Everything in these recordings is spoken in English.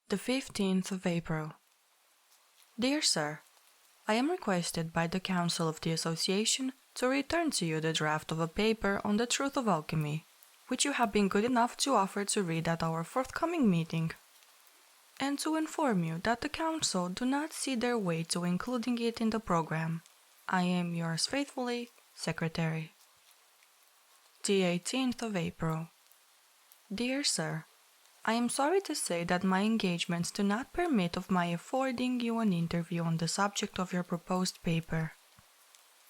The 15th of April. Dear Sir, I am requested by the Council of the Association to return to you the draft of a paper on the truth of alchemy, which you have been good enough to offer to read at our forthcoming meeting, and to inform you that the Council do not see their way to including it in the program. I am yours faithfully, Secretary. The 18th of April. Dear Sir, I am sorry to say that my engagements do not permit of my affording you an interview on the subject of your proposed paper,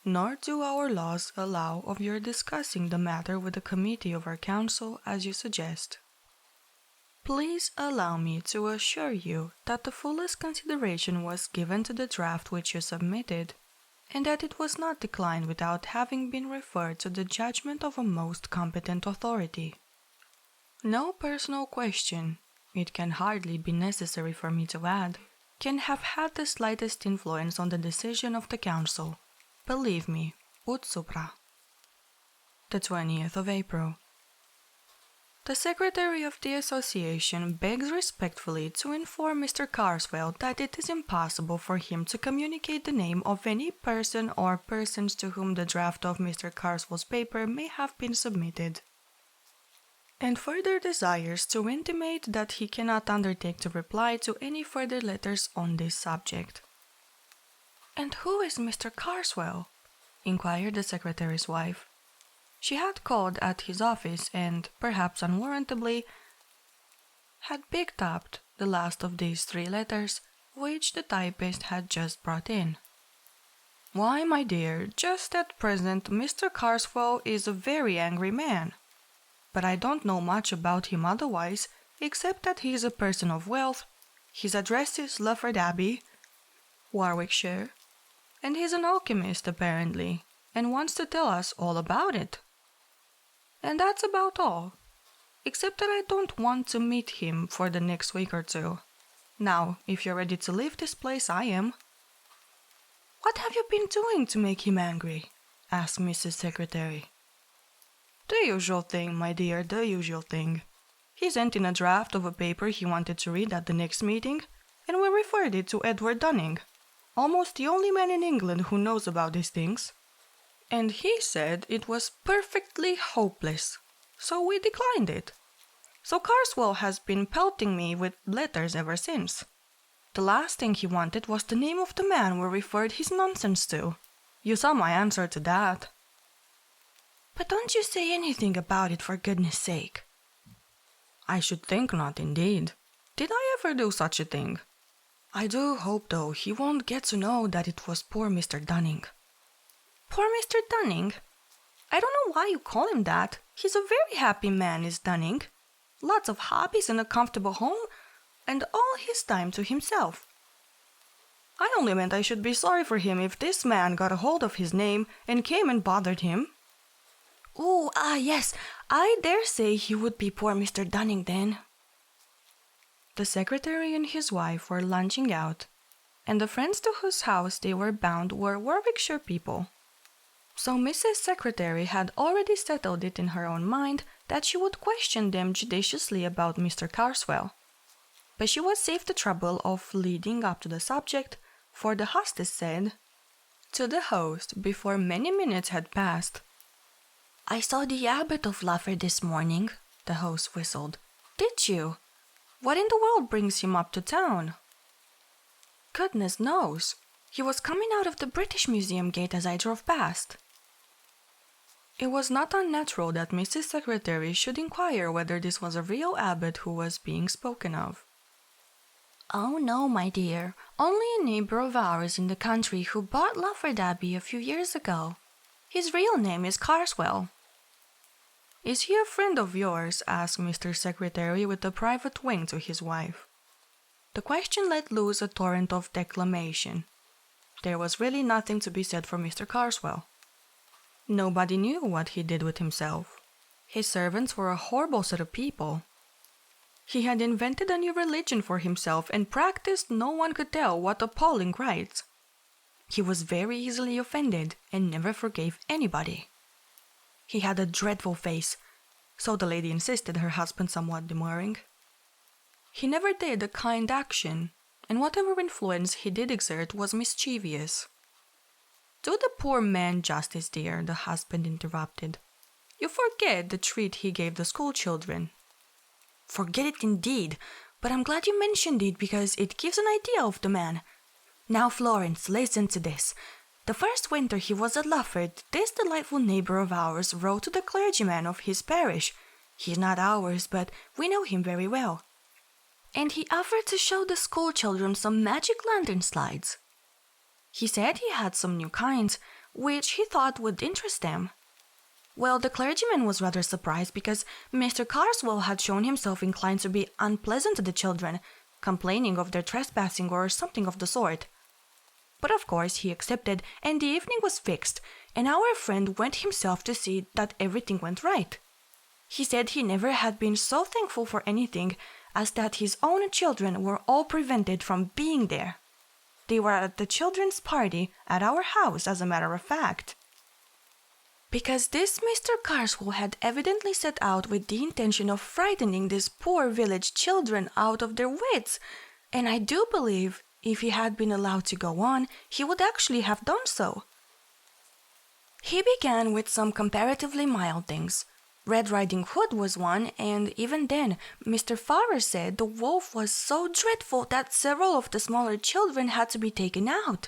nor do our laws allow of your discussing the matter with the committee of our council as you suggest. Please allow me to assure you that the fullest consideration was given to the draft which you submitted, and that it was not declined without having been referred to the judgment of a most competent authority. No personal question, it can hardly be necessary for me to add, can have had the slightest influence on the decision of the Council. Believe me, ut supra. The 20th of April. The Secretary of the Association begs respectfully to inform Mr. Carswell that it is impossible for him to communicate the name of any person or persons to whom the draft of Mr. Carswell's paper may have been submitted, and further desires to intimate that he cannot undertake to reply to any further letters on this subject. "And who is Mr. Carswell?" inquired the Secretary's wife. She had called at his office and, perhaps unwarrantably, had picked up the last of these 3 letters, which the typist had just brought in. "Why, my dear, just at present Mr. Carswell is a very angry man. But I don't know much about him otherwise, except that he is a person of wealth, his address is Lufford Abbey, Warwickshire, and he's an alchemist apparently, and wants to tell us all about it. And that's about all, except that I don't want to meet him for the next week or 2. Now, if you're ready to leave this place, I am." "What have you been doing to make him angry?" asked Mrs. Secretary. "The usual thing, my dear, the usual thing. He sent in a draft of a paper he wanted to read at the next meeting, and we referred it to Edward Dunning, almost the only man in England who knows about these things. And he said it was perfectly hopeless, so we declined it. So Carswell has been pelting me with letters ever since. The last thing he wanted was the name of the man we referred his nonsense to. You saw my answer to that." "But don't you say anything about it, for goodness sake." "I should think not, indeed. Did I ever do such a thing? I do hope, though, he won't get to know that it was poor Mr. Dunning." "Poor Mr. Dunning? I don't know why you call him that. He's a very happy man, is Dunning. Lots of hobbies and a comfortable home, and all his time to himself." "I only meant I should be sorry for him if this man got a hold of his name and came and bothered him." Yes, I dare say he would be poor Mr. Dunning then." The Secretary and his wife were lunching out, and the friends to whose house they were bound were Warwickshire people. So Mrs. Secretary had already settled it in her own mind that she would question them judiciously about Mr. Carswell. But she was saved the trouble of leading up to the subject, for the hostess said to the host before many minutes had passed, "I saw the Abbot of Lufford this morning," the host whistled. "Did you? What in the world brings him up to town?" "Goodness knows. He was coming out of the British Museum gate as I drove past." It was not unnatural that Mrs. Secretary should inquire whether this was a real abbot who was being spoken of. "Oh no, my dear, only a neighbor of ours in the country who bought Lufford Abbey a few years ago. His real name is Carswell." "Is he a friend of yours?" asked Mr. Secretary with a private wink to his wife. The question let loose a torrent of declamation. There was really nothing to be said for Mr. Carswell. Nobody knew what he did with himself. His servants were a horrible set of people. He had invented a new religion for himself and practiced no one could tell what appalling rites. He was very easily offended and never forgave anybody. He had a dreadful face, so the lady insisted, her husband somewhat demurring. He never did a kind action, and whatever influence he did exert was mischievous. Do the poor man justice, dear, the husband interrupted. You forget the treat he gave the school children. Forget it indeed, but I'm glad you mentioned it because it gives an idea of the man. Now, Florence, listen to this. The first winter he was at Lufford, this delightful neighbor of ours wrote to the clergyman of his parish. He's not ours, but we know him very well. And he offered to show the school children some magic lantern slides. He said he had some new kinds, which he thought would interest them. Well, the clergyman was rather surprised because Mr. Carswell had shown himself inclined to be unpleasant to the children, complaining of their trespassing or something of the sort. But of course he accepted, and the evening was fixed, and our friend went himself to see that everything went right. He said he never had been so thankful for anything as that his own children were all prevented from being there. They were at the children's party at our house, as a matter of fact. Because this Mr. Carswell had evidently set out with the intention of frightening these poor village children out of their wits, and I do believe if he had been allowed to go on, he would actually have done so. He began with some comparatively mild things. Red Riding Hood was one, and even then, Mr. Farrer said the wolf was so dreadful that several of the smaller children had to be taken out.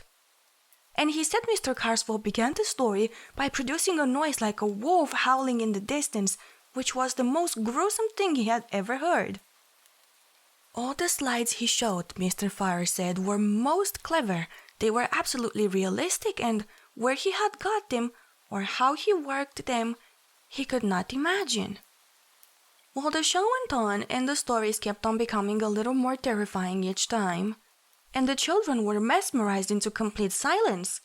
And he said Mr. Carswell began the story by producing a noise like a wolf howling in the distance, which was the most gruesome thing he had ever heard. All the slides he showed, Mr. Farrer said, were most clever. They were absolutely realistic, and where he had got them, or how he worked them, he could not imagine. Well, the show went on, and the stories kept on becoming a little more terrifying each time, and the children were mesmerized into complete silence.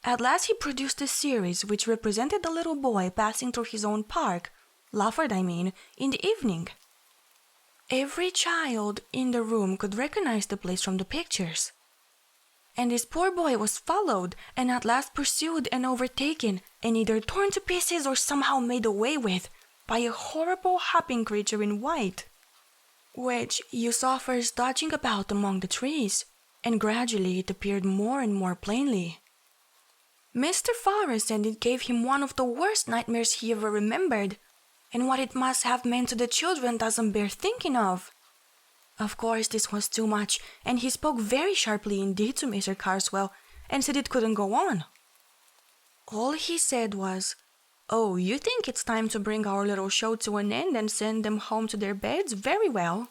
At last he produced a series which represented a little boy passing through his own park, Lufford I mean, in the evening. Every child in the room could recognize the place from the pictures. And this poor boy was followed and at last pursued and overtaken and either torn to pieces or somehow made away with by a horrible hopping creature in white, which you saw first dodging about among the trees, and gradually it appeared more and more plainly. Mr. Farrer said it gave him one of the worst nightmares he ever remembered, and what it must have meant to the children doesn't bear thinking of. Of course, this was too much, and he spoke very sharply indeed to Mr. Carswell, and said it couldn't go on. All he said was, "Oh, you think it's time to bring our little show to an end and send them home to their beds? Very well."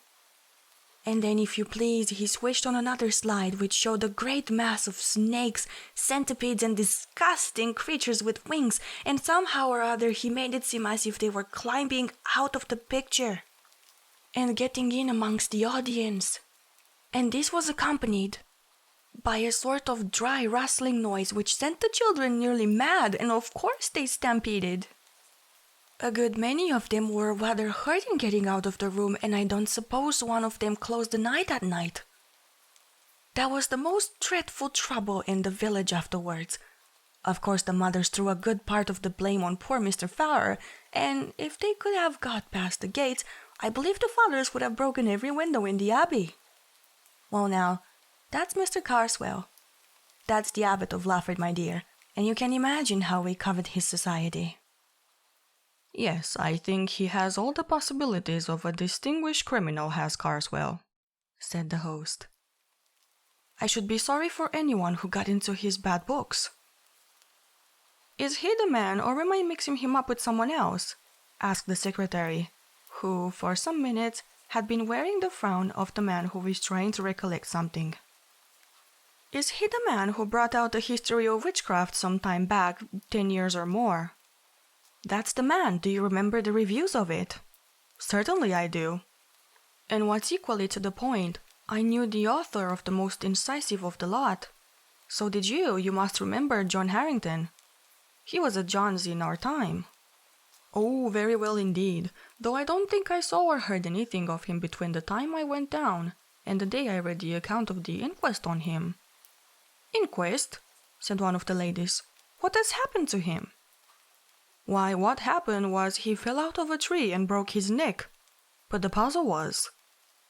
And then, if you please, he switched on another slide which showed a great mass of snakes, centipedes, and disgusting creatures with wings, and somehow or other he made it seem as if they were climbing out of the picture and getting in amongst the audience. And this was accompanied by a sort of dry rustling noise which sent the children nearly mad, and of course they stampeded. A good many of them were rather hurt in getting out of the room, and I don't suppose one of them closed the eye that night. That was the most dreadful trouble in the village afterwards. Of course the mothers threw a good part of the blame on poor Mr. Farrer, and if they could have got past the gates, I believe the fathers would have broken every window in the abbey. Well now, that's Mr. Carswell. That's the abbot of Lufford, my dear, and you can imagine how we covet his society. Yes, I think he has all the possibilities of a distinguished criminal, has Carswell, said the host. I should be sorry for anyone who got into his bad books. Is he the man, or am I mixing him up with someone else? Asked the secretary, who, for some minutes, had been wearing the frown of the man who was trying to recollect something. Is he the man who brought out the history of witchcraft some time back, 10 years or more? That's the man. Do you remember the reviews of it? Certainly I do. And what's equally to the point, I knew the author of the most incisive of the lot. So did you. You must remember John Harrington. He was a Johnsy in our time. Oh, very well indeed, though I don't think I saw or heard anything of him between the time I went down and the day I read the account of the inquest on him. Inquest? Said one of the ladies. What has happened to him? Why, what happened was he fell out of a tree and broke his neck. But the puzzle was,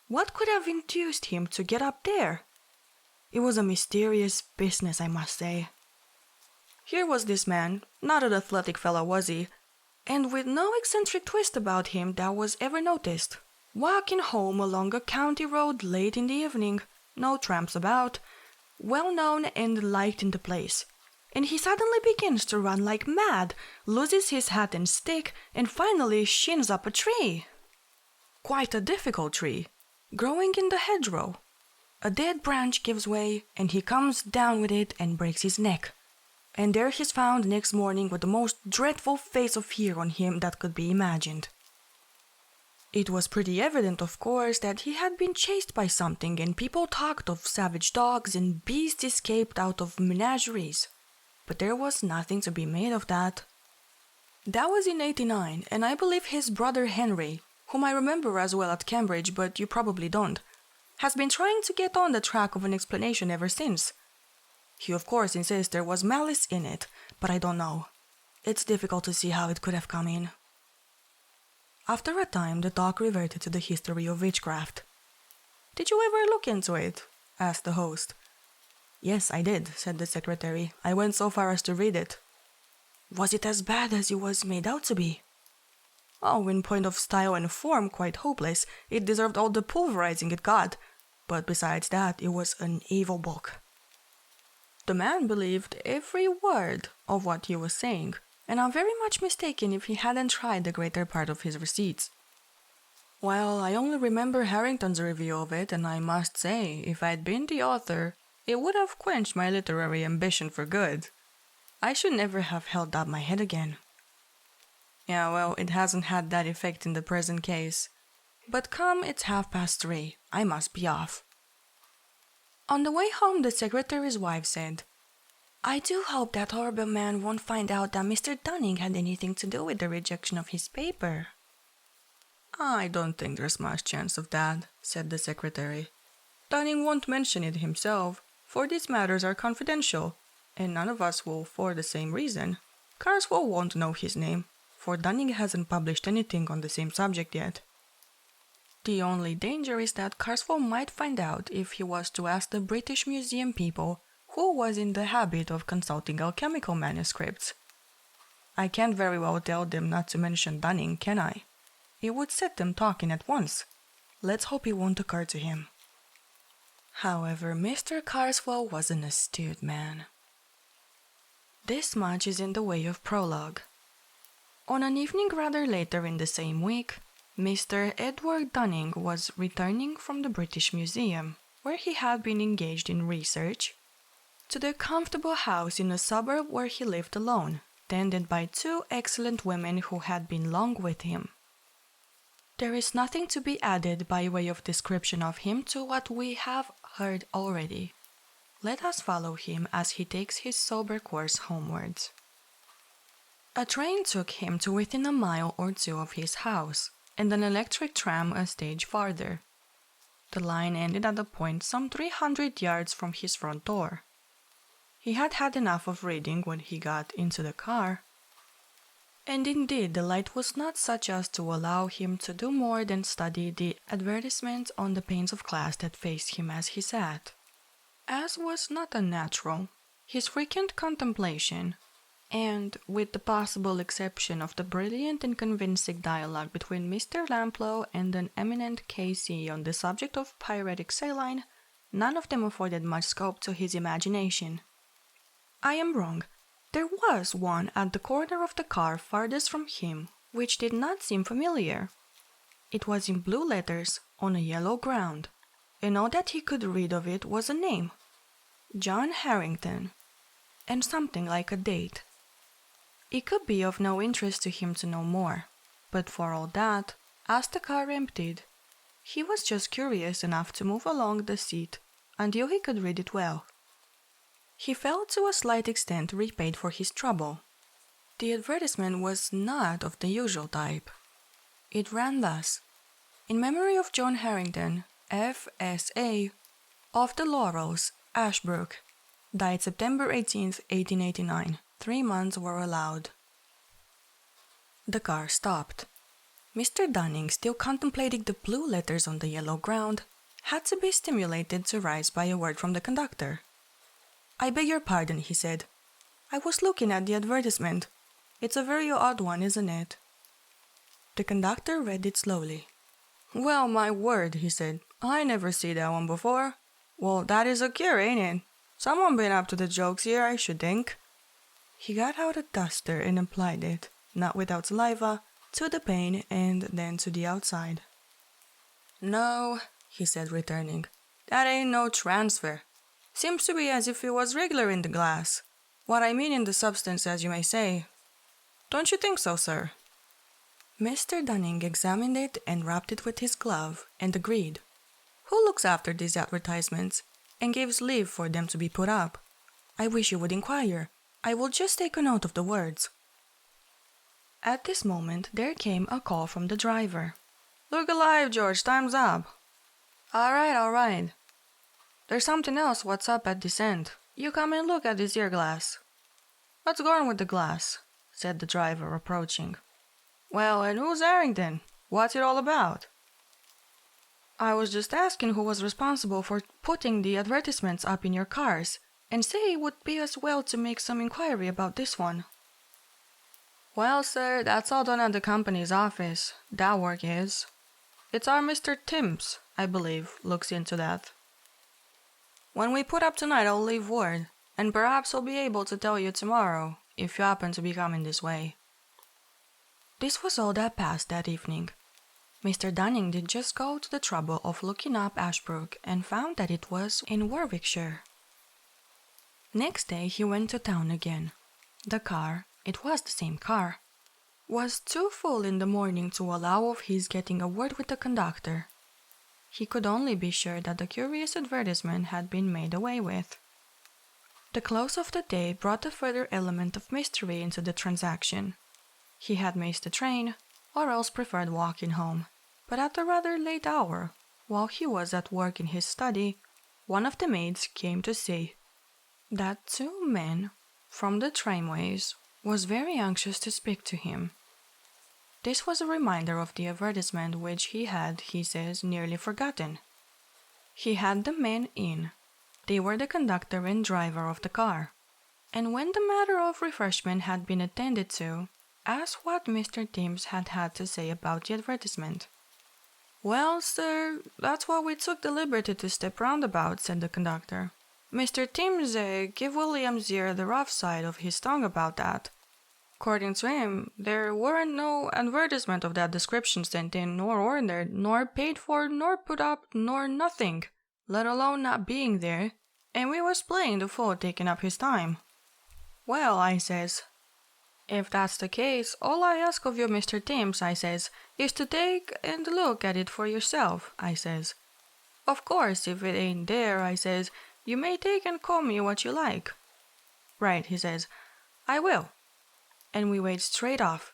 What could have induced him to get up there? It was a mysterious business, I must say. Here was this man, not an athletic fellow was he, and with no eccentric twist about him that was ever noticed, walking home along a county road late in the evening, no tramps about, well known and liked in the place, and he suddenly begins to run like mad, loses his hat and stick, and finally shins up a tree. Quite a difficult tree, growing in the hedgerow. A dead branch gives way, and he comes down with it and breaks his neck. And there he's found next morning with the most dreadful face of fear on him that could be imagined. It was pretty evident, of course, that he had been chased by something, and people talked of savage dogs and beasts escaped out of menageries. But there was nothing to be made of that. That was in '89, and I believe his brother Henry, whom I remember as well at Cambridge, but you probably don't, has been trying to get on the track of an explanation ever since. He of course insists there was malice in it, but I don't know. It's difficult to see how it could have come in. After a time, the talk reverted to the history of witchcraft. "Did you ever look into it?" asked the host. "Yes, I did," said the secretary. "I went so far as to read it." "Was it as bad as it was made out to be?" "Oh, in point of style and form, quite hopeless. It deserved all the pulverizing it got. But besides that, it was an evil book." The man believed every word of what he was saying, and I'm very much mistaken if he hadn't tried the greater part of his receipts. "Well, I only remember Harrington's review of it, and I must say, if I'd been the author, it would have quenched my literary ambition for good. I should never have held up my head again." "Yeah, well, it hasn't had that effect in the present case. But come, it's 3:30. I must be off." On the way home, the secretary's wife said, "I do hope that horrible man won't find out that Mr. Dunning had anything to do with the rejection of his paper." "I don't think there's much chance of that," said the secretary. "Dunning won't mention it himself, for these matters are confidential, and none of us will for the same reason. Carswell won't know his name, for Dunning hasn't published anything on the same subject yet. The only danger is that Carswell might find out if he was to ask the British Museum people who was in the habit of consulting alchemical manuscripts. I can't very well tell them not to mention Dunning, can I? It would set them talking at once. Let's hope it won't occur to him." However, Mr. Carswell was an astute man. This much is in the way of prologue. On an evening rather later in the same week, Mr. Edward Dunning was returning from the British Museum, where he had been engaged in research, to the comfortable house in a suburb where he lived alone, tended by 2 excellent women who had been long with him. There is nothing to be added by way of description of him to what we have heard already. Let us follow him as he takes his sober course homewards. A train took him to within a mile or 2 of his house, and an electric tram a stage farther. The line ended at a point some 300 yards from his front door. He had had enough of reading when he got into the car, and indeed the light was not such as to allow him to do more than study the advertisement on the panes of glass that faced him as he sat. As was not unnatural, his frequent contemplation, and, with the possible exception of the brilliant and convincing dialogue between Mr. Lamplow and an eminent K.C. on the subject of pyretic saline, none of them afforded much scope to his imagination. I am wrong. There was one at the corner of the car farthest from him, which did not seem familiar. It was in blue letters on a yellow ground, and all that he could read of it was a name, John Harrington, and something like a date. It could be of no interest to him to know more, but for all that, as the car emptied, he was just curious enough to move along the seat until he could read it well. He felt to a slight extent repaid for his trouble. The advertisement was not of the usual type. It ran thus: "In memory of John Harrington, F.S.A., of the Laurels, Ashbrook, died September 18th, 1889. 3 months were allowed." The car stopped. Mr. Dunning, still contemplating the blue letters on the yellow ground, had to be stimulated to rise by a word from the conductor. "I beg your pardon," he said. "I was looking at the advertisement. It's a very odd one, isn't it?" The conductor read it slowly. "Well, my word," he said. "I never see that one before. Well, that is a cure, ain't it? Someone been up to the jokes here, I should think." He got out a duster and applied it, not without saliva, to the pane and then to the outside. "No," he said, returning. "That ain't no transfer. Seems to be as if it was regular in the glass. What I mean in the substance, as you may say. Don't you think so, sir?" Mr. Dunning examined it and rapped it with his glove, and agreed. "Who looks after these advertisements, and gives leave for them to be put up? I wish you would inquire. I will just take a note of the words." At this moment there came a call from the driver. "Look alive, George, time's up." All right. There's something else what's up at this end. You come and look at this here glass." "What's going with the glass?" said the driver, approaching. "Well, and who's Harrington? What's it all about?" "I was just asking who was responsible for putting the advertisements up in your cars, and say it would be as well to make some inquiry about this one." "Well, sir, that's all done at the company's office. That work is. It's our Mr. Timms, I believe, looks into that. When we put up tonight, I'll leave word, and perhaps I'll be able to tell you tomorrow, if you happen to be coming this way." This was all that passed that evening. Mr. Dunning did just go to the trouble of looking up Ashbrook and found that it was in Warwickshire. Next day he went to town again. The car, it was the same car, was too full in the morning to allow of his getting a word with the conductor. He could only be sure that the curious advertisement had been made away with. The close of the day brought a further element of mystery into the transaction. He had missed the train, or else preferred walking home, but at a rather late hour, while he was at work in his study, one of the maids came to say that two men from the tramways was very anxious to speak to him. This was a reminder of the advertisement which he had, he says, nearly forgotten. He had the men in. They were the conductor and driver of the car, and when the matter of refreshment had been attended to, asked what Mr. Timms had to say about the advertisement. "Well, sir, that's what we took the liberty to step round about," said the conductor. "Mr. Timms give Williams here the rough side of his tongue about that. According to him, there weren't no advertisement of that description sent in, nor ordered, nor paid for, nor put up, nor nothing, let alone not being there, and we was playing the fool taking up his time." "Well," I says, "if that's the case, all I ask of you, Mr. Timms," I says, "is to take and look at it for yourself," I says. "Of course, if it ain't there," I says, "you may take and call me what you like." "Right," he says, "I will." And we went straight off.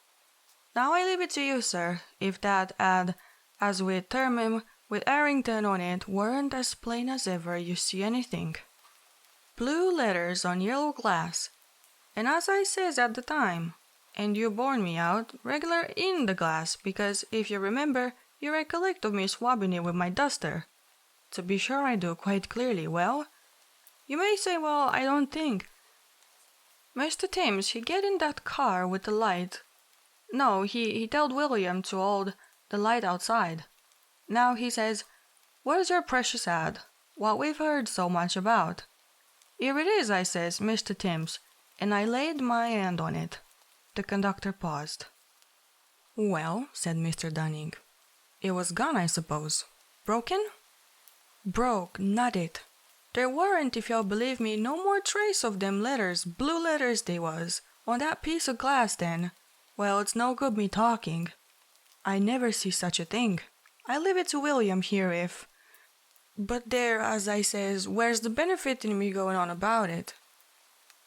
Now I leave it to you, sir, if that ad, as we term him, with Harrington on it, weren't as plain as ever you see anything. Blue letters on yellow glass, and as I says at the time, and you borne me out, regular in the glass, because if you remember, you recollect of me swabbing it with my duster. To be sure I do, quite clearly. Well, you may say, well, I don't think. Mr. Timms, he get in that car with the light. No, he told William to hold the light outside. Now he says, "Where's your precious ad, what we've heard so much about?" "Here it is," I says, "Mr. Timms," and I laid my hand on it. The conductor paused. "Well," said Mr. Dunning, "it was gone, I suppose. Broken?" "Broke, not it. There weren't, if you'll believe me, no more trace of them letters, blue letters they was, on that piece of glass then. Well, it's no good me talking. I never see such a thing. I leave it to William here if... But there, as I says, where's the benefit in me going on about it?"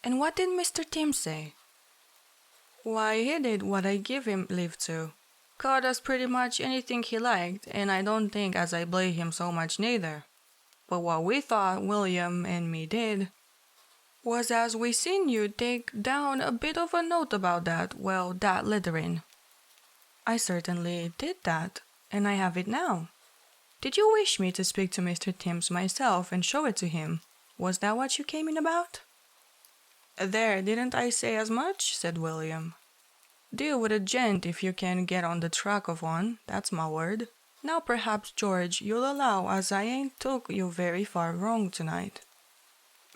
"And what did Mr. Timms say?" "Why, he did what I give him leave to. Called us pretty much anything he liked, and I don't think as I blame him so much neither. But what we thought William and me did was as we seen you take down a bit of a note about that, well, that lettering." I certainly did that, and I have it now. Did you wish me to speak to Mr. Timms myself and show it to him? Was that what you came in about?" "There, didn't I say as much?" said William. "Deal with a gent if you can get on the track of one, that's my word. Now perhaps, George, you'll allow as I ain't took you very far wrong tonight."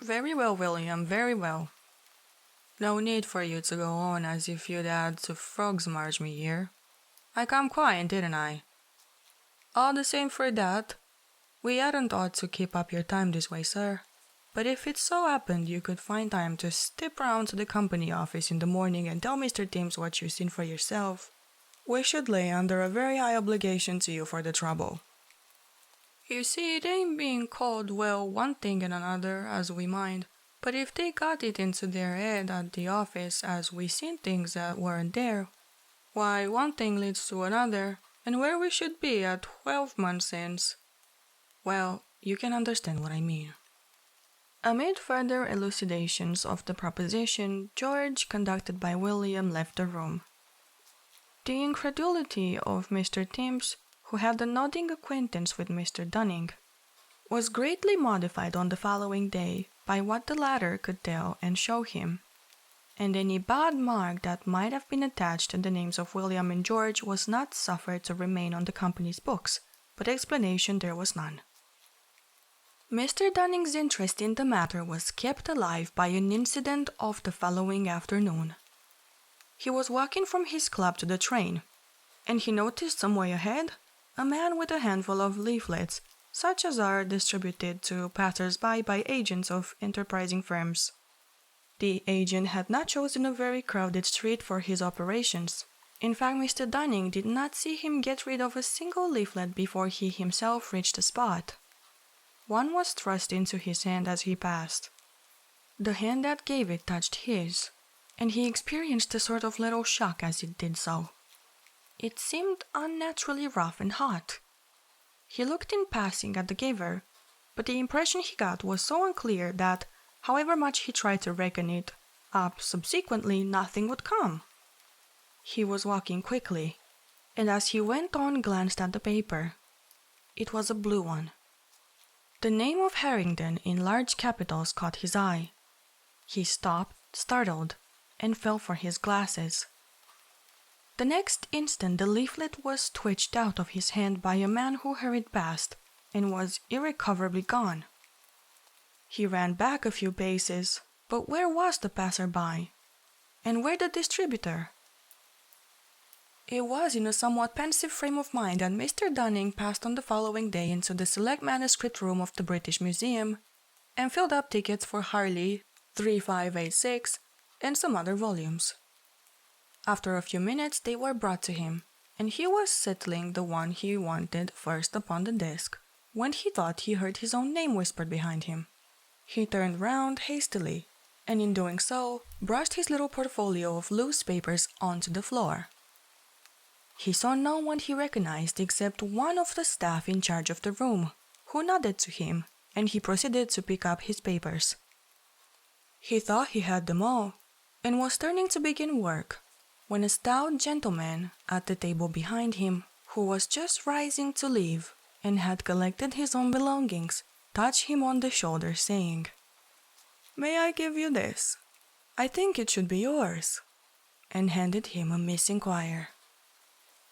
"Very well, William, very well. No need for you to go on as if you'd had to frogs march me here. I come quiet, didn't I? All the same for that, we hadn't ought to keep up your time this way, sir. But if it so happened you could find time to step round to the company office in the morning and tell Mr. Timms what you've seen for yourself, we should lay under a very high obligation to you for the trouble. You see, it ain't being called well one thing and another as we mind, but if they got it into their head at the office as we seen things that weren't there, why, one thing leads to another, and where we should be at 12 months since. Well, you can understand what I mean." Amid further elucidations of the proposition, George, conducted by William, left the room. The incredulity of Mr. Timms, who had a nodding acquaintance with Mr. Dunning, was greatly modified on the following day by what the latter could tell and show him, and any bad mark that might have been attached to the names of William and George was not suffered to remain on the company's books, but explanation there was none. Mr. Dunning's interest in the matter was kept alive by an incident of the following afternoon. He was walking from his club to the train, and he noticed some way ahead a man with a handful of leaflets, such as are distributed to passers-by by agents of enterprising firms. The agent had not chosen a very crowded street for his operations. In fact, Mr. Dunning did not see him get rid of a single leaflet before he himself reached the spot. One was thrust into his hand as he passed. The hand that gave it touched his, and he experienced a sort of little shock as it did so. It seemed unnaturally rough and hot. He looked in passing at the giver, but the impression he got was so unclear that, however much he tried to reckon it up subsequently, nothing would come. He was walking quickly, and as he went on glanced at the paper. It was a blue one. The name of Harrington in large capitals caught his eye. He stopped, startled, and felt for his glasses. The next instant the leaflet was twitched out of his hand by a man who hurried past, and was irrecoverably gone. He ran back a few paces, but where was the passer-by? And where the distributor? It was in a somewhat pensive frame of mind that Mr. Dunning passed on the following day into the select manuscript room of the British Museum and filled up tickets for Harley 3586 and some other volumes. After a few minutes they were brought to him, and he was settling the one he wanted first upon the desk when he thought he heard his own name whispered behind him. He turned round hastily, and in doing so brushed his little portfolio of loose papers onto the floor. He saw no one he recognized except one of the staff in charge of the room, who nodded to him, and he proceeded to pick up his papers. He thought he had them all, and was turning to begin work, when a stout gentleman at the table behind him, who was just rising to leave and had collected his own belongings, touched him on the shoulder, saying, "May I give you this? I think it should be yours," and handed him a missing quire.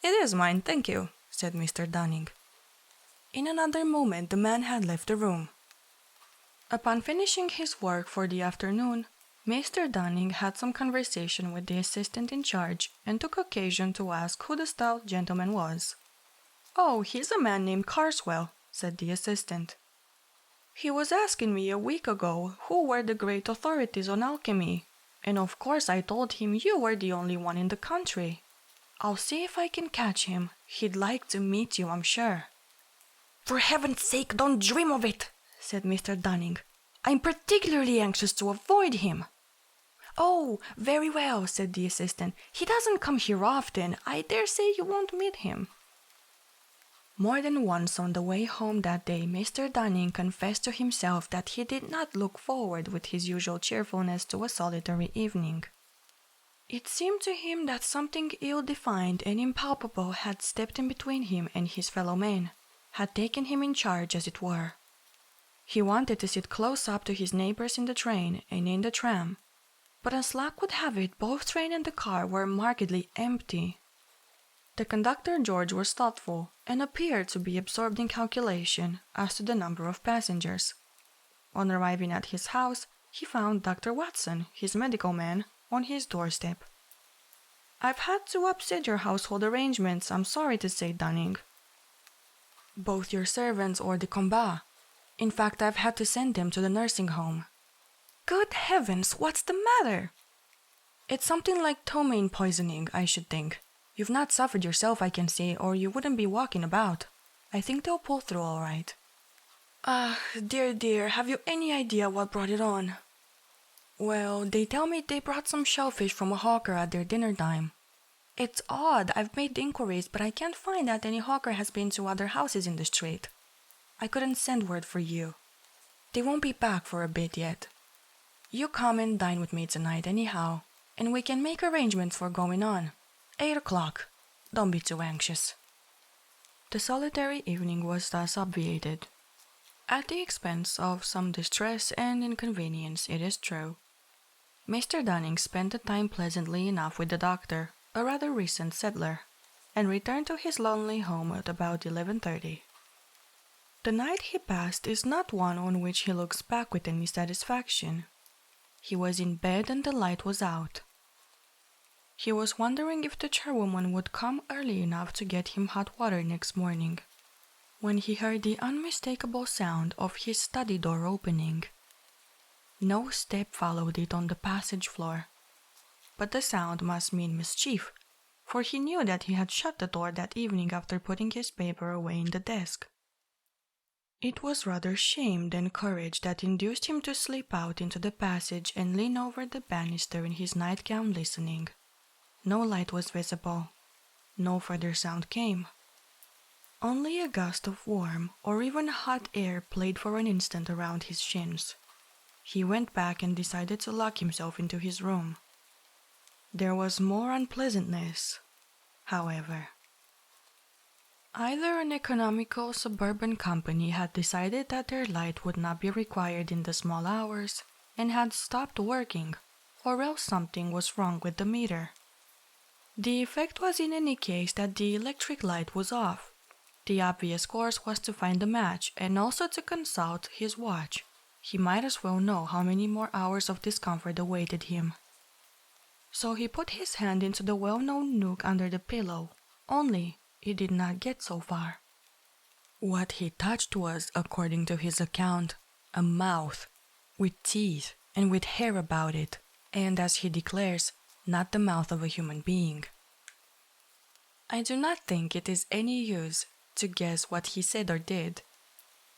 "It is mine, thank you," said Mr. Dunning. In another moment the man had left the room. Upon finishing his work for the afternoon, Mr. Dunning had some conversation with the assistant in charge and took occasion to ask who the stout gentleman was. "Oh, he's a man named Carswell," said the assistant. "He was asking me a week ago who were the great authorities on alchemy, and of course I told him you were the only one in the country. I'll see if I can catch him. He'd like to meet you, I'm sure." "For heaven's sake, don't dream of it," said Mr. Dunning. "I'm particularly anxious to avoid him." "Oh, very well," said the assistant. "He doesn't come here often. I dare say you won't meet him." More than once on the way home that day, Mr. Dunning confessed to himself that he did not look forward with his usual cheerfulness to a solitary evening. It seemed to him that something ill-defined and impalpable had stepped in between him and his fellow men, had taken him in charge, as it were. He wanted to sit close up to his neighbors in the train and in the tram, but as luck would have it, both train and the car were markedly empty. The conductor, George, was thoughtful and appeared to be absorbed in calculation as to the number of passengers. On arriving at his house, he found Dr. Watson, his medical man, on his doorstep. "I've had to upset your household arrangements, I'm sorry to say, Dunning. Both your servants hors de combat. In fact, I've had to send them to the nursing home." "Good heavens, what's the matter?" "It's something like ptomaine poisoning, I should think. You've not suffered yourself, I can see, or you wouldn't be walking about. I think they'll pull through all right." Dear, have you any idea what brought it on?" "Well, they tell me they brought some shellfish from a hawker at their dinner time. It's odd, I've made inquiries, but I can't find that any hawker has been to other houses in the street. I couldn't send word for you. They won't be back for a bit yet. You come and dine with me tonight anyhow, and we can make arrangements for going on. 8 o'clock. Don't be too anxious." The solitary evening was thus obviated. At the expense of some distress and inconvenience, it is true. Mr. Dunning spent the time pleasantly enough with the doctor, a rather recent settler, and returned to his lonely home at about 11:30. The night he passed is not one on which he looks back with any satisfaction. He was in bed and the light was out. He was wondering if the chairwoman would come early enough to get him hot water next morning, when he heard the unmistakable sound of his study door opening. No step followed it on the passage floor, but the sound must mean mischief, for he knew that he had shut the door that evening after putting his paper away in the desk. It was rather shame than courage that induced him to slip out into the passage and lean over the banister in his nightgown listening. No light was visible. No further sound came. Only a gust of warm or even hot air played for an instant around his shins. He went back and decided to lock himself into his room. There was more unpleasantness, however. Either an economical suburban company had decided that their light would not be required in the small hours and had stopped working, or else something was wrong with the meter. The effect was in any case that the electric light was off. The obvious course was to find a match and also to consult his watch. He might as well know how many more hours of discomfort awaited him. So he put his hand into the well-known nook under the pillow, only he did not get so far. What he touched was, according to his account, a mouth, with teeth and with hair about it, and as he declares, not the mouth of a human being. I do not think it is any use to guess what he said or did,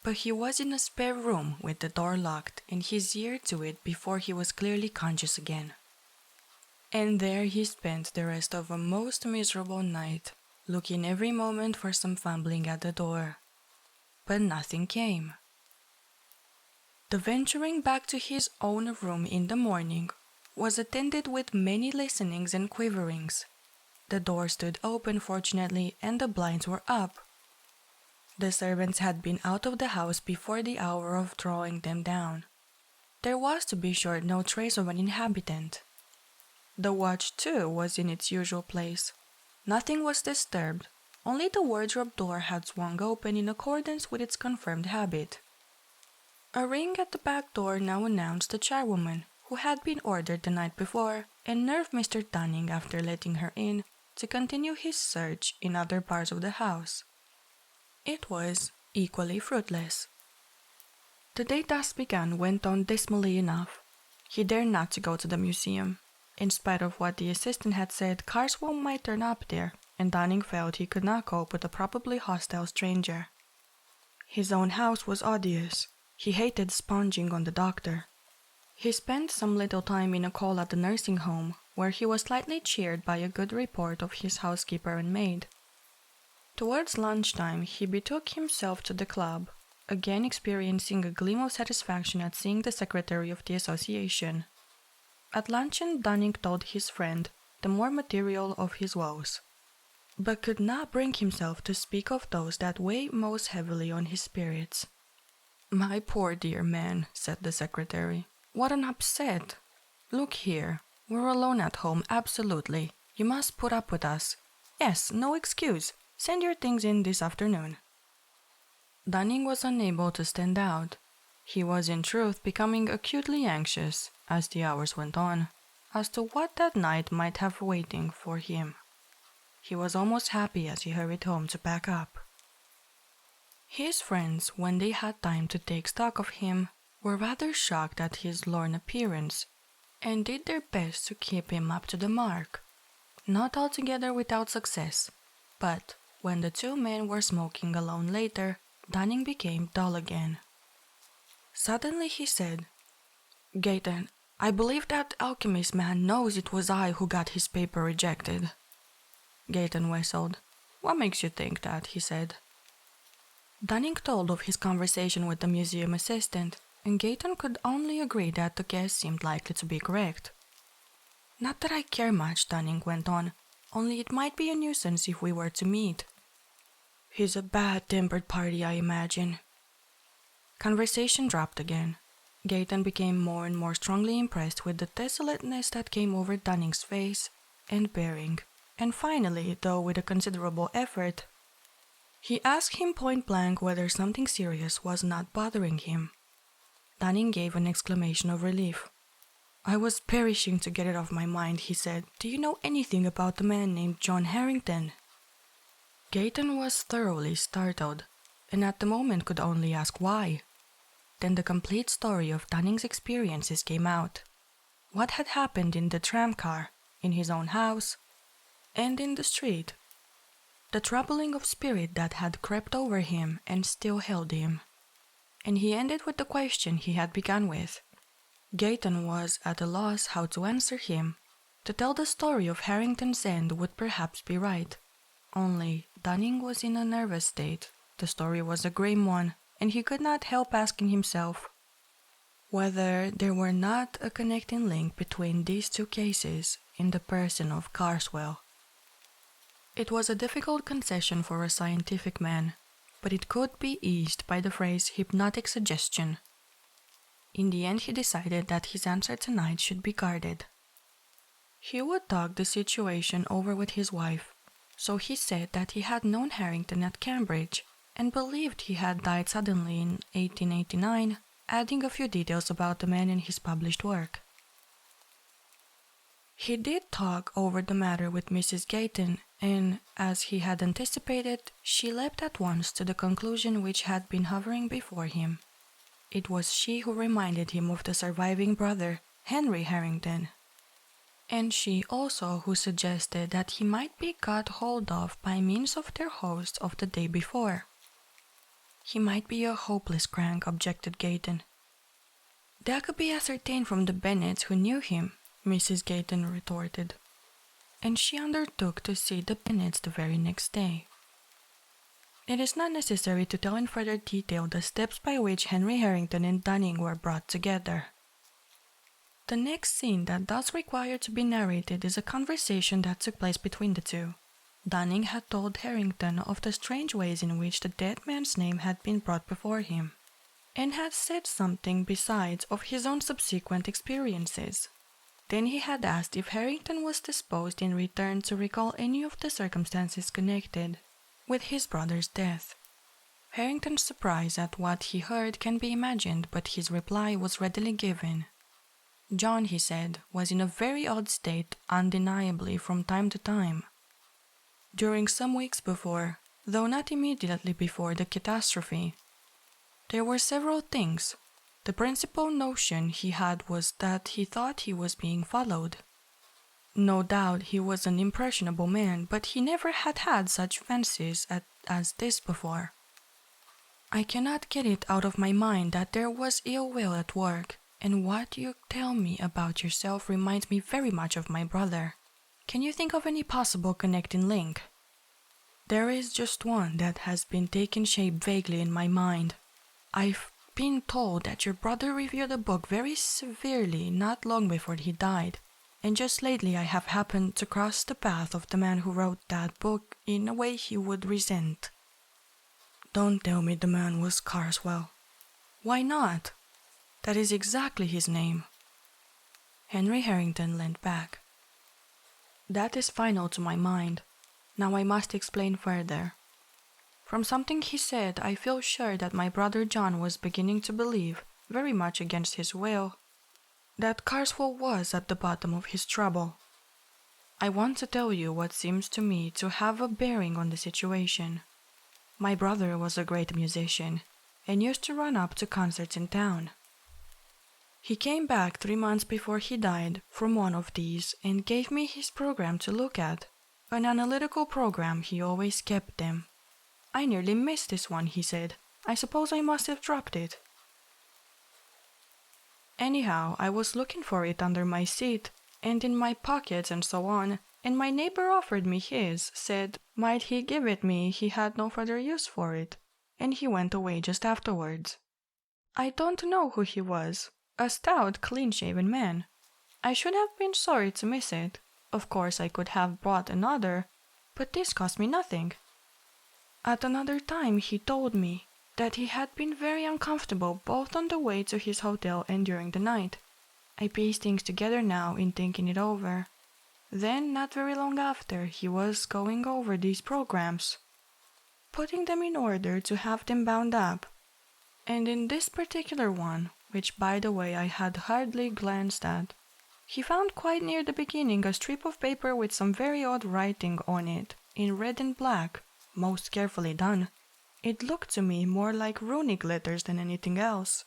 but he was in a spare room with the door locked and his ear to it before he was clearly conscious again. And there he spent the rest of a most miserable night, looking every moment for some fumbling at the door. But nothing came. The venturing back to his own room in the morning was attended with many listenings and quiverings. The door stood open, fortunately, and the blinds were up. The servants had been out of the house before the hour of drawing them down. There was, to be sure, no trace of an inhabitant. The watch, too, was in its usual place. Nothing was disturbed, only the wardrobe door had swung open in accordance with its confirmed habit. A ring at the back door now announced the charwoman, who had been ordered the night before, and nerved Mr. Dunning, after letting her in, to continue his search in other parts of the house. It was equally fruitless. The day thus begun went on dismally enough. He dared not to go to the museum. In spite of what the assistant had said, Carswell might turn up there, and Dunning felt he could not cope with a probably hostile stranger. His own house was odious. He hated sponging on the doctor. He spent some little time in a call at the nursing home, where he was slightly cheered by a good report of his housekeeper and maid. Towards lunchtime, he betook himself to the club, again experiencing a gleam of satisfaction at seeing the secretary of the association. At luncheon, Dunning told his friend the more material of his woes, but could not bring himself to speak of those that weighed most heavily on his spirits. "My poor dear man," said the secretary. "What an upset! Look here, we're alone at home, absolutely. You must put up with us. Yes, no excuse. Send your things in this afternoon." Dunning was unable to stand out. He was in truth becoming acutely anxious, as the hours went on, as to what that night might have waiting for him. He was almost happy as he hurried home to pack up. His friends, when they had time to take stock of him, were rather shocked at his lorn appearance, and did their best to keep him up to the mark. Not altogether without success, but when the two men were smoking alone later, Dunning became dull again. Suddenly he said, "Gayton, I believe that alchemist man knows it was I who got his paper rejected." Gayton whistled. "What makes you think that?" he said. Dunning told of his conversation with the museum assistant, and Gayton could only agree that the guess seemed likely to be correct. "Not that I care much," Dunning went on, "only it might be a nuisance if we were to meet. He's a bad-tempered party, I imagine." Conversation dropped again. Gayton became more and more strongly impressed with the desolateness that came over Dunning's face and bearing, and finally, though with a considerable effort, he asked him point-blank whether something serious was not bothering him. Dunning gave an exclamation of relief. "I was perishing to get it off my mind," he said. "Do you know anything about the man named John Harrington?" Gayton was thoroughly startled, and at the moment could only ask why. Then the complete story of Dunning's experiences came out. What had happened in the tramcar, in his own house, and in the street. The troubling of spirit that had crept over him and still held him. And he ended with the question he had begun with. Gayton was at a loss how to answer him. To tell the story of Harrington's end would perhaps be right. Only Dunning was in a nervous state. The story was a grim one, and he could not help asking himself whether there were not a connecting link between these two cases in the person of Carswell. It was a difficult concession for a scientific man, but it could be eased by the phrase hypnotic suggestion. In the end, he decided that his answer tonight should be guarded. He would talk the situation over with his wife, so he said that he had known Harrington at Cambridge and believed he had died suddenly in 1889, adding a few details about the man in his published work. He did talk over the matter with Mrs. Gayton, and, as he had anticipated, she leapt at once to the conclusion which had been hovering before him. It was she who reminded him of the surviving brother, Henry Harrington, and she also who suggested that he might be got hold of by means of their host of the day before. "He might be a hopeless crank," objected Gayton. "That could be ascertained from the Bennets who knew him," Mrs. Gayton retorted, and she undertook to see the Bennets the very next day. It is not necessary to tell in further detail the steps by which Henry Harrington and Dunning were brought together. The next scene that does require to be narrated is a conversation that took place between the two. Dunning had told Harrington of the strange ways in which the dead man's name had been brought before him, and had said something besides of his own subsequent experiences. Then he had asked if Harrington was disposed in return to recall any of the circumstances connected with his brother's death. Harrington's surprise at what he heard can be imagined, but his reply was readily given. John, he said, was in a very odd state, undeniably from time to time. During some weeks before, though not immediately before the catastrophe, there were several things. The principal notion he had was that he thought he was being followed. No doubt he was an impressionable man, but he never had had such fancies as this before. "I cannot get it out of my mind that there was ill will at work, and what you tell me about yourself reminds me very much of my brother. Can you think of any possible connecting link?" "There is just one that has been taking shape vaguely in my mind. I've been told that your brother reviewed a book very severely not long before he died, and just lately I have happened to cross the path of the man who wrote that book in a way he would resent. Don't tell me the man was Carswell. Why not? That is exactly his name. Henry Harrington leaned back. That is final to my mind. Now I must explain further. From something he said, I feel sure that my brother John was beginning to believe, very much against his will, that Carswell was at the bottom of his trouble. I want to tell you what seems to me to have a bearing on the situation. My brother was a great musician and used to run up to concerts in town. He came back 3 months before he died from one of these and gave me his program to look at, an analytical program he always kept them. I nearly missed this one, he said. I suppose I must have dropped it. Anyhow, I was looking for it under my seat and in my pockets and so on, and my neighbor offered me his, said might he give it me, he had no further use for it, and he went away just afterwards. I don't know who he was, a stout, clean-shaven man. I should have been sorry to miss it. Of course I could have bought another, but this cost me nothing. At another time he told me that he had been very uncomfortable both on the way to his hotel and during the night. I piece things together now in thinking it over. Then, not very long after, he was going over these programs, putting them in order to have them bound up. And in this particular one, which by the way I had hardly glanced at, he found quite near the beginning a strip of paper with some very odd writing on it, in red and black, most carefully done. It looked to me more like runic letters than anything else.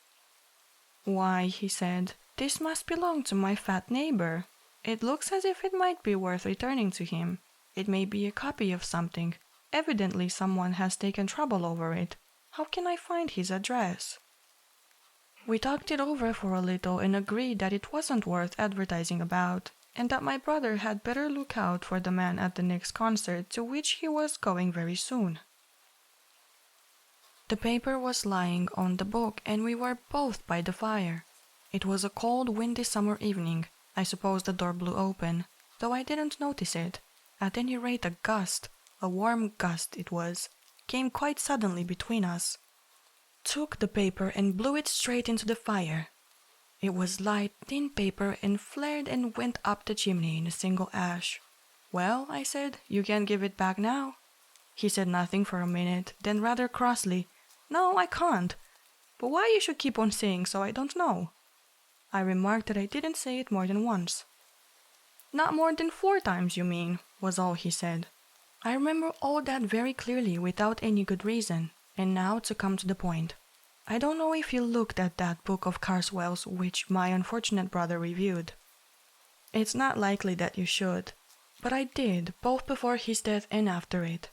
Why, he said, this must belong to my fat neighbor. It looks as if it might be worth returning to him. It may be a copy of something. Evidently someone has taken trouble over it. How can I find his address? We talked it over for a little and agreed that it wasn't worth advertising about, and that my brother had better look out for the man at the next concert to which he was going very soon. The paper was lying on the book and we were both by the fire. It was a cold, windy summer evening. I suppose the door blew open, though I didn't notice it. At any rate, a gust, a warm gust it was, came quite suddenly between us, took the paper and blew it straight into the fire. It was light, thin paper and flared and went up the chimney in a single ash. Well, I said, you can't give it back now. He said nothing for a minute, then rather crossly, no, I can't. But why you should keep on saying so, I don't know. I remarked that I didn't say it more than once. Not more than 4 times, you mean, was all he said. I remember all that very clearly without any good reason. And now to come to the point. I don't know if you looked at that book of Carswell's which my unfortunate brother reviewed. It's not likely that you should, but I did, both before his death and after it.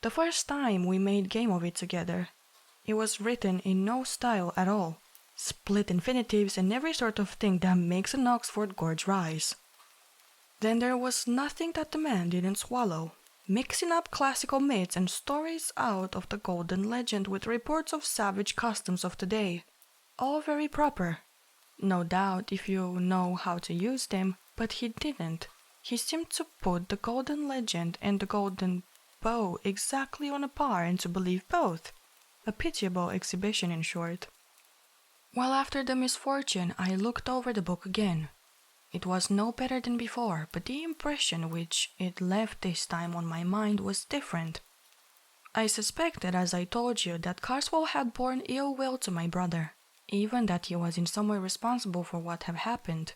The first time we made game of it together. It was written in no style at all, split infinitives and every sort of thing that makes an Oxford gorge rise. Then there was nothing that the man didn't swallow, mixing up classical myths and stories out of the golden legend with reports of savage customs of today. All very proper, no doubt, if you know how to use them, but he didn't. He seemed to put the golden legend and the golden bow exactly on a par and to believe both. A pitiable exhibition, in short. Well, after the misfortune, I looked over the book again. It was no better than before, but the impression which it left this time on my mind was different. I suspected, as I told you, that Carswell had borne ill will to my brother, even that he was in some way responsible for what had happened.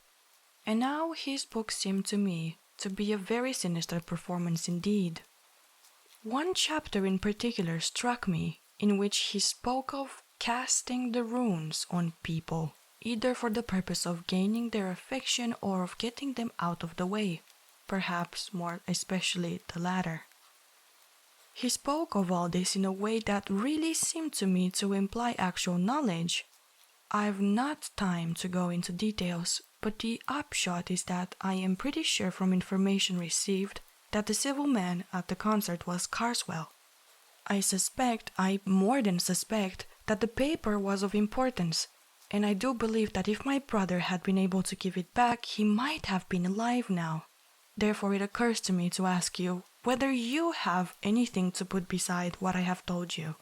And now his book seemed to me to be a very sinister performance indeed. One chapter in particular struck me, in which he spoke of casting the runes on people, either for the purpose of gaining their affection or of getting them out of the way, perhaps more especially the latter. He spoke of all this in a way that really seemed to me to imply actual knowledge. I've not time to go into details, but the upshot is that I am pretty sure from information received that the civil man at the concert was Carswell. I more than suspect, that the paper was of importance, and I do believe that if my brother had been able to give it back, he might have been alive now. Therefore, it occurs to me to ask you whether you have anything to put beside what I have told you."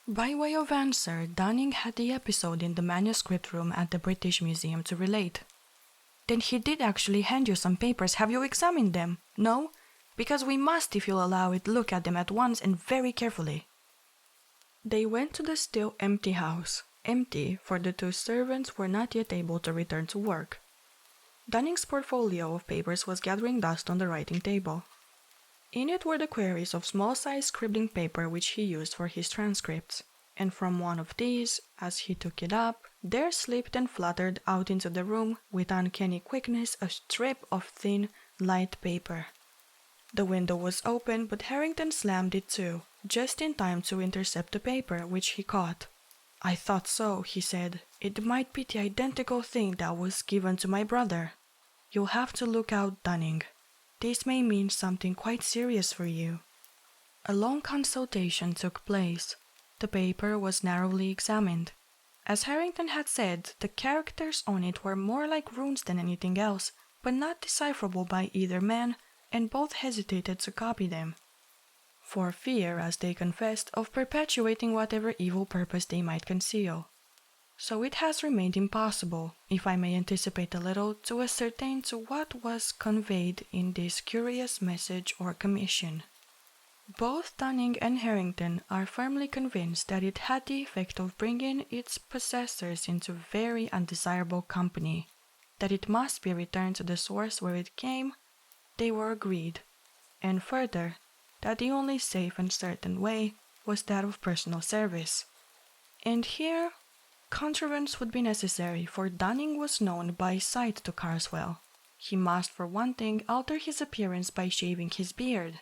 By way of answer, Dunning had the episode in the manuscript room at the British Museum to relate. "Then he did actually hand you some papers. Have you examined them? No? Because we must, if you'll allow it, look at them at once and very carefully." They went to the still empty house. Empty, for the two servants were not yet able to return to work. Dunning's portfolio of papers was gathering dust on the writing table. In it were the queries of small-sized scribbling paper which he used for his transcripts, and from one of these, as he took it up, there slipped and fluttered out into the room with uncanny quickness a strip of thin, light paper. The window was open, but Harrington slammed it to, just in time to intercept the paper, which he caught. "I thought so," he said. "It might be the identical thing that was given to my brother. You'll have to look out, Dunning. This may mean something quite serious for you." A long consultation took place. The paper was narrowly examined. As Harrington had said, the characters on it were more like runes than anything else, but not decipherable by either man, and both hesitated to copy them, for fear, as they confessed, of perpetuating whatever evil purpose they might conceal. So it has remained impossible, if I may anticipate a little, to ascertain to what was conveyed in this curious message or commission. Both Dunning and Harrington are firmly convinced that it had the effect of bringing its possessors into very undesirable company, that it must be returned to the source where it came. They were agreed, and further, that the only safe and certain way was that of personal service. And here, contrivance would be necessary, for Dunning was known by sight to Carswell. He must, for one thing, alter his appearance by shaving his beard.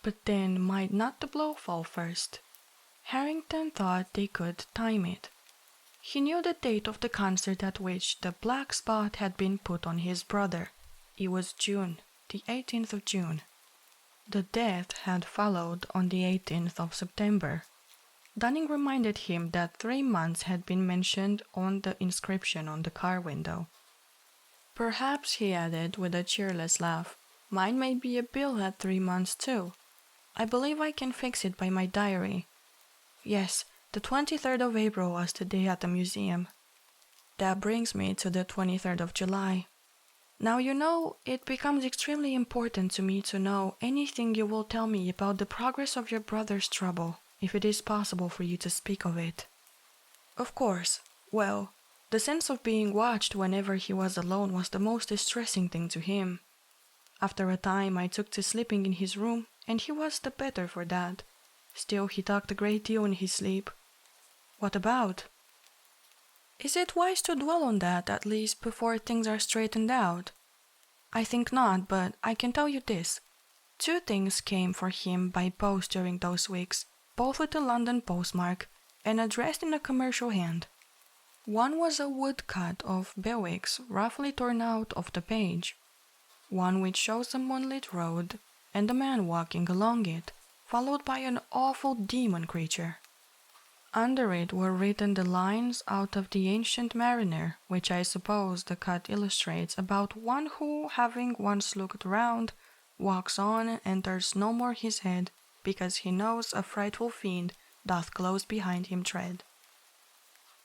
But then, might not the blow fall first? Harrington thought they could time it. He knew the date of the concert at which the black spot had been put on his brother. It was June, the 18th of June. The death had followed on the 18th of September. Dunning reminded him that 3 months had been mentioned on the inscription on the car window. "Perhaps," he added with a cheerless laugh, "mine may be a bill at 3 months too. I believe I can fix it by my diary. Yes, the 23rd of April was the day at the museum. That brings me to the 23rd of July. Now you know, it becomes extremely important to me to know anything you will tell me about the progress of your brother's trouble, if it is possible for you to speak of it." "Of course. Well, the sense of being watched whenever he was alone was the most distressing thing to him. After a time I took to sleeping in his room, and he was the better for that. Still, he talked a great deal in his sleep." "What about?" "Is it wise to dwell on that, at least before things are straightened out?" "I think not, but I can tell you this. 2 things came for him by post during those weeks, both with a London postmark, and addressed in a commercial hand. One was a woodcut of Bewick's, roughly torn out of the page. One which shows a moonlit road, and a man walking along it, followed by an awful demon creature. Under it were written the lines out of The Ancient Mariner, which I suppose the cut illustrates, about one who, having once looked round, walks on and turns no more his head, because he knows a frightful fiend doth close behind him tread.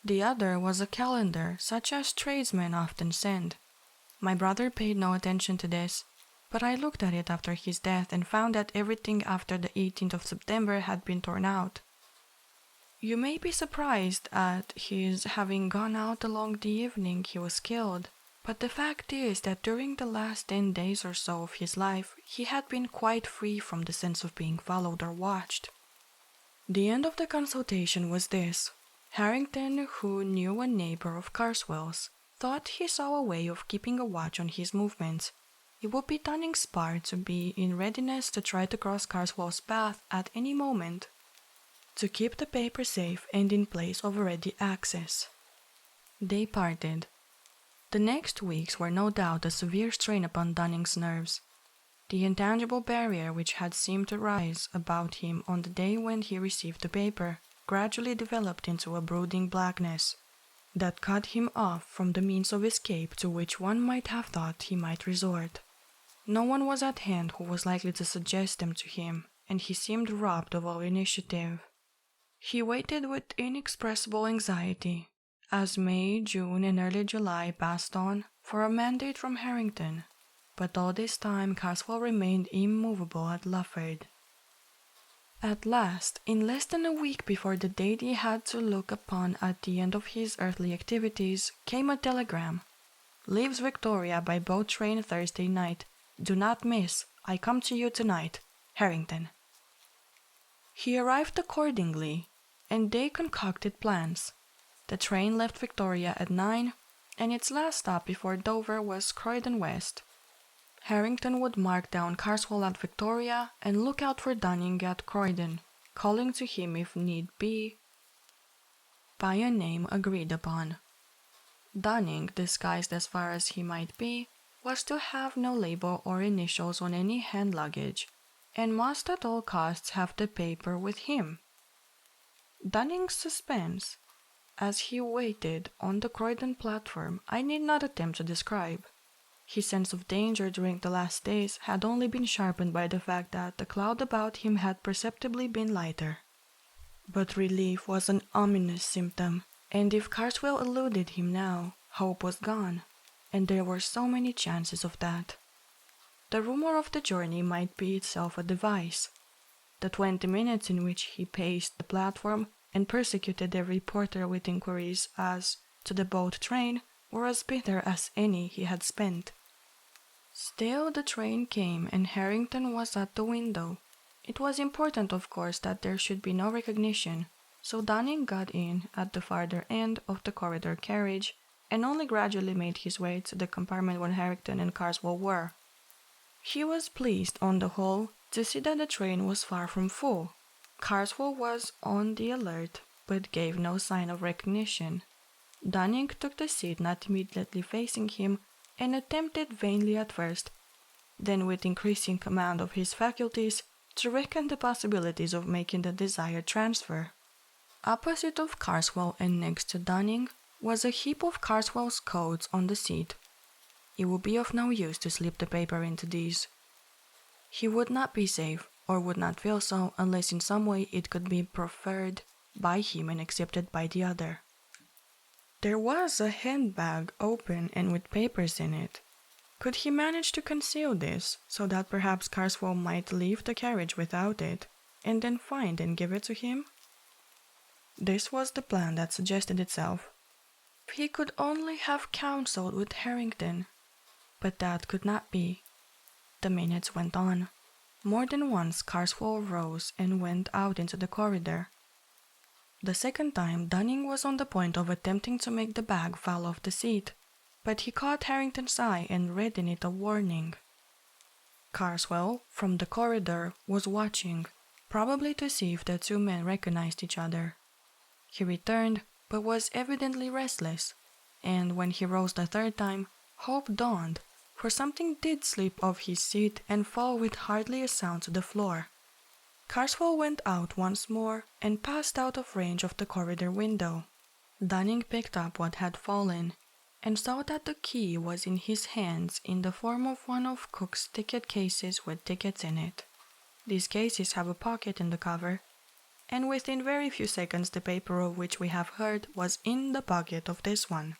The other was a calendar, such as tradesmen often send. My brother paid no attention to this, but I looked at it after his death and found that everything after the 18th of September had been torn out. You may be surprised at his having gone out along the evening he was killed, but the fact is that during the last 10 days or so of his life, he had been quite free from the sense of being followed or watched." The end of the consultation was this. Harrington, who knew a neighbor of Carswell's, thought he saw a way of keeping a watch on his movements. It would be Dunning's part to be in readiness to try to cross Carswell's path at any moment, to keep the paper safe and in place of ready access. They parted. The next weeks were no doubt a severe strain upon Dunning's nerves. The intangible barrier which had seemed to rise about him on the day when he received the paper gradually developed into a brooding blackness. that cut him off from the means of escape to which one might have thought he might resort. No one was at hand who was likely to suggest them to him, and he seemed robbed of all initiative. He waited with inexpressible anxiety as May, June, and early July passed on for a mandate from Harrington, but all this time Carswell remained immovable at Lufford. At last, in less than a week before the date he had to look upon at the end of his earthly activities, came a telegram. "Leaves Victoria by boat train Thursday night. Do not miss. I come to you tonight. Harrington." He arrived accordingly, and they concocted plans. The train left Victoria at 9, and its last stop before Dover was Croydon West. Harrington would mark down Carswell at Victoria and look out for Dunning at Croydon, calling to him if need be, by a name agreed upon. Dunning, disguised as far as he might be, was to have no label or initials on any hand luggage, and must at all costs have the paper with him. Dunning's suspense, as he waited on the Croydon platform, I need not attempt to describe. His sense of danger during the last days had only been sharpened by the fact that the cloud about him had perceptibly been lighter. But relief was an ominous symptom, and if Carswell eluded him now, hope was gone, and there were so many chances of that. The rumor of the journey might be itself a device. The 20 minutes in which he paced the platform and persecuted every porter with inquiries as to the boat train were as bitter as any he had spent. Still, the train came, and Harrington was at the window. It was important, of course, that there should be no recognition, so Dunning got in at the farther end of the corridor carriage and only gradually made his way to the compartment where Harrington and Carswell were. He was pleased, on the whole, to see that the train was far from full. Carswell was on the alert, but gave no sign of recognition. Dunning took the seat not immediately facing him, and attempted vainly at first, then with increasing command of his faculties, to reckon the possibilities of making the desired transfer. Opposite of Carswell and next to Dunning was a heap of Carswell's coats on the seat. It would be of no use to slip the paper into these. He would not be safe, or would not feel so, unless in some way it could be proffered by him and accepted by the other. There was a handbag open and with papers in it. Could he manage to conceal this, so that perhaps Carswell might leave the carriage without it, and then find and give it to him? This was the plan that suggested itself. If he could only have counseled with Harrington, but that could not be. The minutes went on. More than once Carswell rose and went out into the corridor. The second time, Dunning was on the point of attempting to make the bag fall off the seat, but he caught Harrington's eye and read in it a warning. Carswell, from the corridor, was watching, probably to see if the two men recognized each other. He returned, but was evidently restless, and when he rose the third time, hope dawned, for something did slip off his seat and fall with hardly a sound to the floor. Carswell went out once more and passed out of range of the corridor window. Dunning picked up what had fallen and saw that the key was in his hands in the form of one of Cook's ticket cases with tickets in it. These cases have a pocket in the cover, and within very few seconds the paper of which we have heard was in the pocket of this one.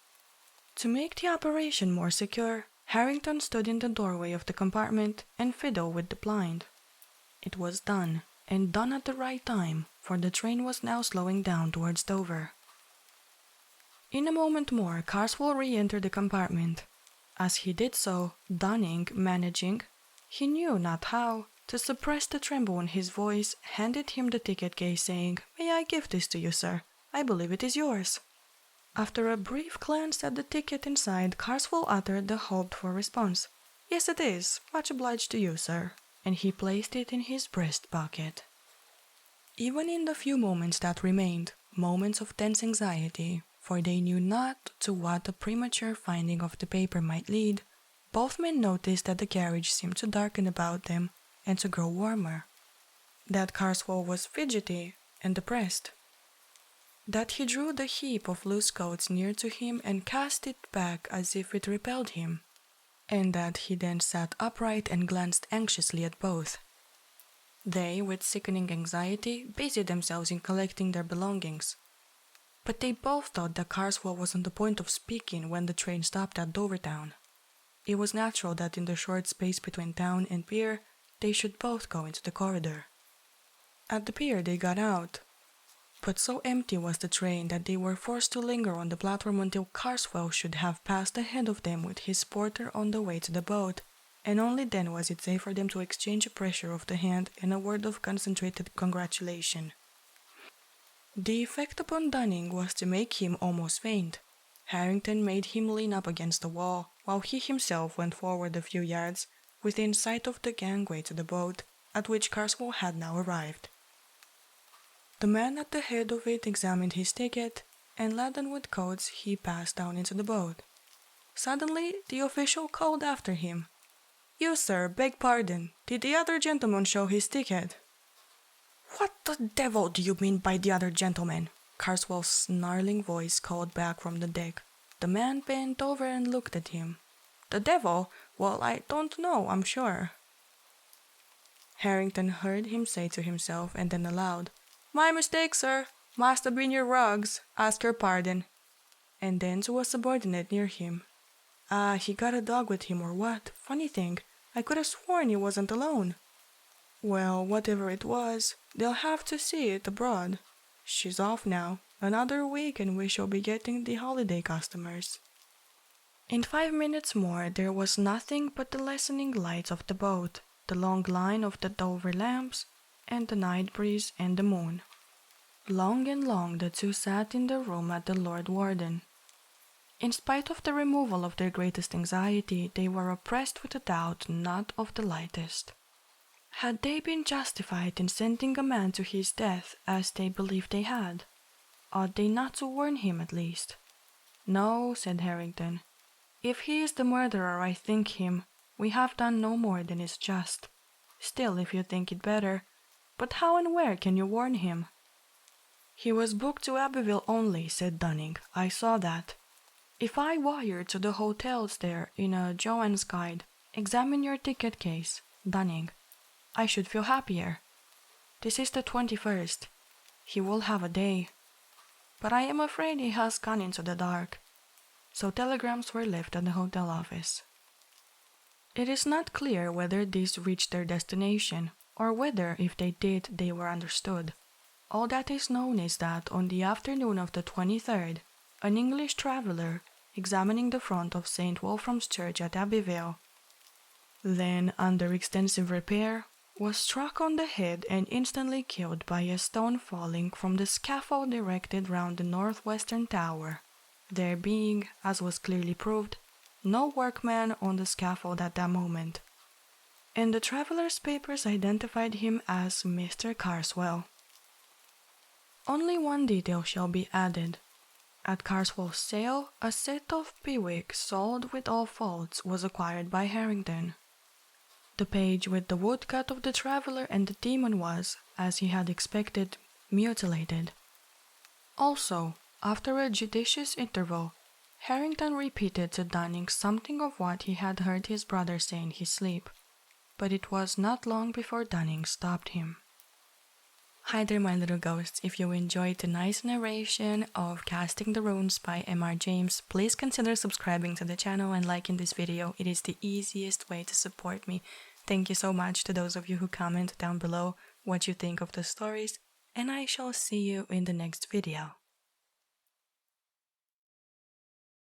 To make the operation more secure, Harrington stood in the doorway of the compartment and fiddled with the blind. It was done, and done at the right time, for the train was now slowing down towards Dover. In a moment more, Carswell re-entered the compartment. As he did so, Dunning, managing, he knew not how, to suppress the tremble in his voice, handed him the ticket case, saying, "May I give this to you, sir? I believe it is yours." After a brief glance at the ticket inside, Carswell uttered the hoped-for response, "Yes, it is. Much obliged to you, sir," and he placed it in his breast pocket. Even in the few moments that remained, moments of tense anxiety, for they knew not to what a premature finding of the paper might lead, both men noticed that the carriage seemed to darken about them and to grow warmer, that Carswell was fidgety and depressed. that he drew the heap of loose coats near to him and cast it back as if it repelled him, and that he then sat upright and glanced anxiously at both. They, with sickening anxiety, busied themselves in collecting their belongings. But they both thought that Carswell was on the point of speaking when the train stopped at Dovertown. It was natural that in the short space between town and pier, they should both go into the corridor. At the pier they got out, but so empty was the train that they were forced to linger on the platform until Carswell should have passed ahead of them with his porter on the way to the boat, and only then was it safe for them to exchange a pressure of the hand and a word of concentrated congratulation. The effect upon Dunning was to make him almost faint. Harrington made him lean up against the wall, while he himself went forward a few yards, within sight of the gangway to the boat, at which Carswell had now arrived. The man at the head of it examined his ticket, and laden with coats he passed down into the boat. Suddenly, the official called after him, "You, sir, beg pardon, did the other gentleman show his ticket?" "What the devil do you mean by the other gentleman?" Carswell's snarling voice called back from the deck. The man bent over and looked at him. "The devil? Well, I don't know, I'm sure." Harrington heard him say to himself, and then aloud, "My mistake, sir. Must have been your rugs. Ask your pardon." And then to a subordinate near him, He got a dog with him or what? Funny thing, I could have sworn he wasn't alone." "Well, whatever it was, they'll have to see it abroad. She's off now. Another week and we shall be getting the holiday customers." In 5 minutes more there was nothing but the lessening lights of the boat, the long line of the Dover lamps, and the night breeze and the moon. Long and long the two sat in the room at the Lord Warden. In spite of the removal of their greatest anxiety, they were oppressed with a doubt not of the lightest. Had they been justified in sending a man to his death, as they believed they had? Ought they not to warn him at least? "No," said Harrington. "If he is the murderer I think him, we have done no more than is just. Still, if you think it better, but how and where can you warn him?" "He was booked to Abbeville only," said Dunning. "I saw that. If I wired to the hotels there in a Joanne's Guide, 'Examine your ticket case, Dunning,' I should feel happier. This is the 21st. He will have a day. But I am afraid he has gone into the dark." So telegrams were left at the hotel office. It is not clear whether these reached their destination, or whether, if they did, they were understood. All that is known is that on the afternoon of the 23rd, an English traveller, examining the front of St. Wolfram's Church at Abbeville, then under extensive repair, was struck on the head and instantly killed by a stone falling from the scaffold erected round the northwestern tower, there being, as was clearly proved, no workman on the scaffold at that moment, and the traveller's papers identified him as Mr. Carswell. Only one detail shall be added. At Carswell's sale, a set of peewicks sold with all faults was acquired by Harrington. The page with the woodcut of the traveller and the demon was, as he had expected, mutilated. Also, after a judicious interval, Harrington repeated to Dunning something of what he had heard his brother say in his sleep, but it was not long before Dunning stopped him. Hi there, my little ghosts. If you enjoyed the nice narration of Casting the Runes by M.R. James, please consider subscribing to the channel and liking this video. It is the easiest way to support me. Thank you so much to those of you who comment down below what you think of the stories, and I shall see you in the next video.